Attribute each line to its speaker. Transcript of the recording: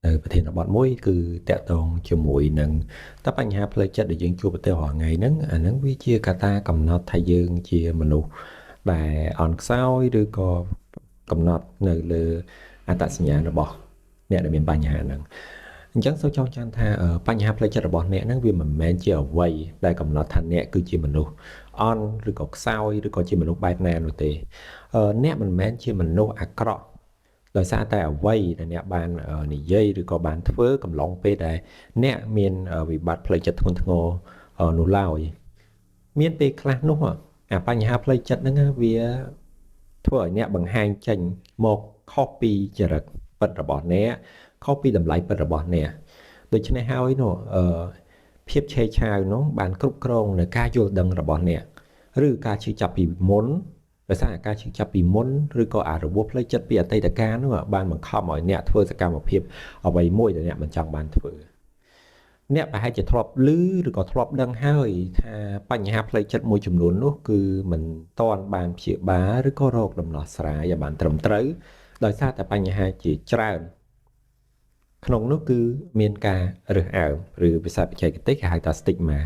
Speaker 1: នៅប្រធានបទមួយគឺតកតងជាមួយនឹងតើបញ្ហាផ្លូវចិត្តដែលយើងជួបប្រទះរាល់ថ្ងៃហ្នឹងអាហ្នឹងវាជាកត្តាកំណត់ថាយើងជាមនុស្សដែលអន់ខ្សោយឬក៏កំណត់នៅលើអត្តសញ្ញាណរបស់អ្នកដែលមានបញ្ហាហ្នឹងអញ្ចឹងសូមចងចាំថាបញ្ហាផ្លូវចិត្តរបស់អ្នកហ្នឹងវាមិនមែនជាអ្វីដែលកំណត់ថាអ្នកគឺជាមនុស្សអន់ឬក៏ខ្សោយឬក៏ជាមនុស្សបែបណានោះទេអ្នកមិនមែនជាមនុស្សអាក្រក់ដោយសារតែអ្វីដែលអ្នកបាននិយាយឬក៏បានធ្វើកំឡុងពេលដែលអ្នកមានវិបត្តិផ្លូវចិត្តធ្ងន់ធ្ងរនោះឡើយមានពេលខ្លះនោះអាបញ្ហាផ្លូវចិត្តហ្នឹងវាធ្វើឲ្យអ្នកបង្ហាញចេញមកខុសពីចរិតពិតរបស់អ្នកខុសពីតម្លៃពិតរបស់អ្នកដូច្នេះហើយនោះភាពឆេវឆាវនោះបានគ្រប់គ្រងនៅការយល់ដឹងរបស់អ្នកឬការជឿចាប់ពីមុនដោយសារការជឿចាប់ពីមុនឬក៏អារបួសផ្លូវចិត្តពីអតីតកាលនោះបានបង្ខំឲ្យអ្នកធ្វើសកម្មភាពអ្វីមួយដែលអ្នកមិនចង់បានធ្វើអ្នកប្រហែលជាធ្លាប់ឮឬក៏ធ្លាប់ដឹងហើយថាបញ្ហាផ្លូវចិត្តមួយចំនួននោះគឺមិនទាន់បានព្យាបាលឬក៏រកដំណោះស្រាយឲ្យបានត្រឹមត្រូវដោយសារតែបញ្ហាជាច្រើនក្នុងនោះគឺមានការរើសអើងឬភាសាបច្ចេកទេសគេហៅថា stigma